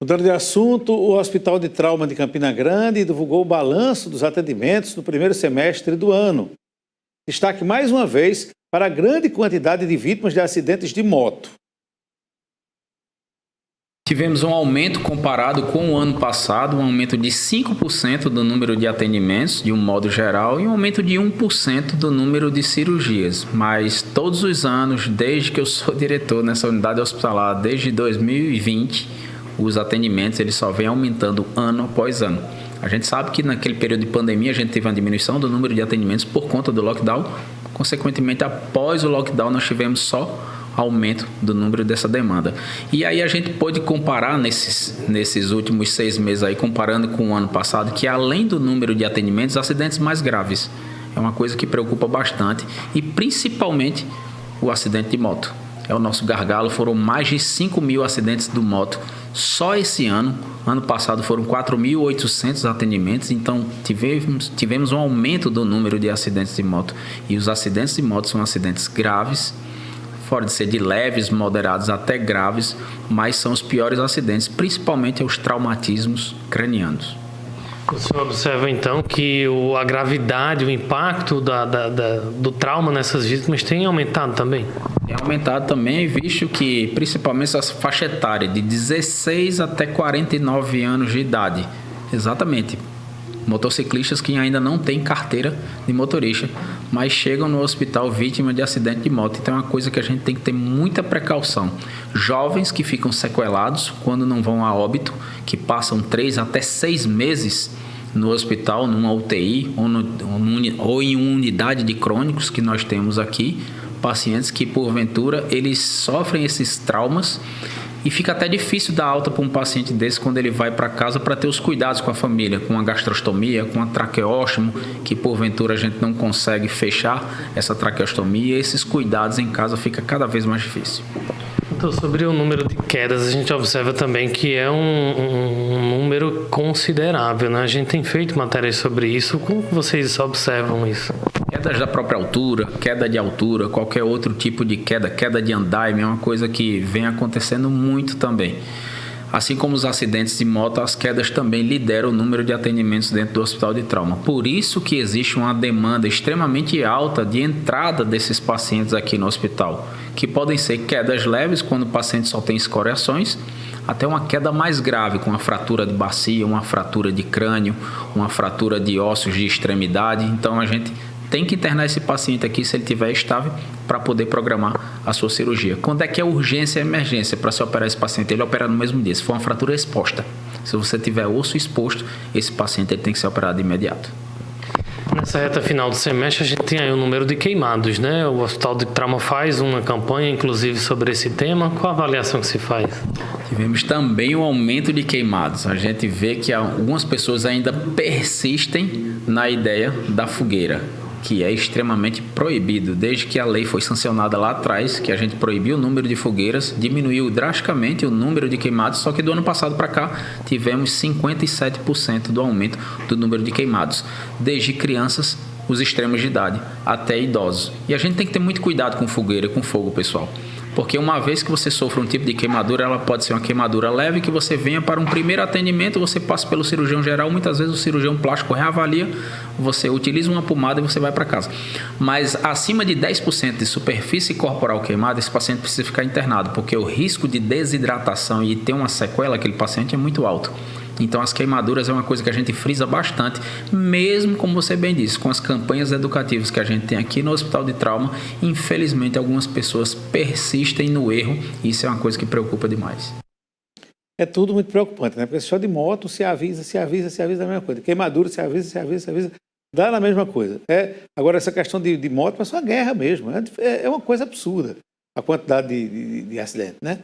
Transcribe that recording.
Mudando de assunto, o Hospital de Trauma de Campina Grande divulgou o balanço dos atendimentos no primeiro semestre do ano. Destaque mais uma vez para a grande quantidade de vítimas de acidentes de moto. Tivemos um aumento comparado com o ano passado, um aumento de 5% do número de atendimentos, de um modo geral, e um aumento de 1% do número de cirurgias. Mas todos os anos, desde que eu sou diretor nessa unidade hospitalar, desde 2020, os atendimentos eles só vêm aumentando ano após ano. A gente sabe que naquele período de pandemia a gente teve uma diminuição do número de atendimentos por conta do lockdown. Consequentemente, após o lockdown, nós tivemos só aumento do número dessa demanda. E aí a gente pôde comparar nesses últimos 6 meses aí, comparando com o ano passado, que além do número de atendimentos, acidentes mais graves. É uma coisa que preocupa bastante e principalmente o acidente de moto. É o nosso gargalo, foram mais de 5 mil acidentes de moto só esse ano. Ano passado foram 4.800 atendimentos, então tivemos um aumento do número de acidentes de moto. E os acidentes de moto são acidentes graves, fora de ser de leves, moderados até graves, mas são os piores acidentes, principalmente os traumatismos cranianos. O senhor observa então que a gravidade, o impacto do trauma nessas vítimas tem aumentado também? Tem aumentado também, visto que principalmente essa faixa etária de 16 até 49 anos de idade, exatamente, motociclistas que ainda não têm carteira de motorista, mas chegam no hospital vítima de acidente de moto. Então é uma coisa que a gente tem que ter muita precaução. Jovens que ficam sequelados quando não vão a óbito, que passam 3 até 6 meses no hospital, numa UTI ou em uma unidade de crônicos que nós temos aqui, pacientes que porventura eles sofrem esses traumas. E fica até difícil dar alta para um paciente desse quando ele vai para casa para ter os cuidados com a família, com a gastrostomia, com a traqueóstomo, que porventura a gente não consegue fechar essa traqueostomia, e esses cuidados em casa fica cada vez mais difícil. Então, sobre o número de quedas, a gente observa também que é um número considerável, né? A gente tem feito matérias sobre isso. Como vocês observam isso? Quedas da própria altura, queda de altura, qualquer outro tipo de queda de andaime, é uma coisa que vem acontecendo muito também. Assim como os acidentes de moto, as quedas também lideram o número de atendimentos dentro do hospital de trauma. Por isso que existe uma demanda extremamente alta de entrada desses pacientes aqui no hospital, que podem ser quedas leves, quando o paciente só tem escoriações, até uma queda mais grave, com uma fratura de bacia, uma fratura de crânio, uma fratura de ossos de extremidade. Então a gente tem que internar esse paciente aqui, se ele estiver estável, para poder programar a sua cirurgia. Quando é que é urgência e emergência para se operar esse paciente? Ele opera no mesmo dia. Se for uma fratura exposta, se você tiver osso exposto, esse paciente ele tem que ser operado de imediato. Nessa reta final do semestre, a gente tem aí o número de queimados, né? O Hospital de Trauma faz uma campanha, inclusive, sobre esse tema. Qual a avaliação que se faz? Tivemos também um aumento de queimados. A gente vê que algumas pessoas ainda persistem na ideia da fogueira, que é extremamente proibido. Desde que a lei foi sancionada lá atrás, que a gente proibiu o número de fogueiras, diminuiu drasticamente o número de queimados, só que do ano passado para cá tivemos 57% do aumento do número de queimados, desde crianças, os extremos de idade, até idosos. E a gente tem que ter muito cuidado com fogueira e com fogo, pessoal. Porque uma vez que você sofre um tipo de queimadura, ela pode ser uma queimadura leve, que você venha para um primeiro atendimento, você passa pelo cirurgião geral, muitas vezes o cirurgião plástico reavalia, você utiliza uma pomada e você vai para casa. Mas acima de 10% de superfície corporal queimada, esse paciente precisa ficar internado, porque o risco de desidratação e ter uma sequela aquele paciente é muito alto. Então as queimaduras é uma coisa que a gente frisa bastante, mesmo como você bem disse, com as campanhas educativas que a gente tem aqui no Hospital de Trauma. Infelizmente algumas pessoas persistem no erro e isso é uma coisa que preocupa demais. É tudo muito preocupante, né? Porque só de moto se avisa da mesma coisa. Queimadura se avisa, dá na mesma coisa. Agora essa questão de moto é só uma guerra mesmo, é uma coisa absurda a quantidade de acidentes, né?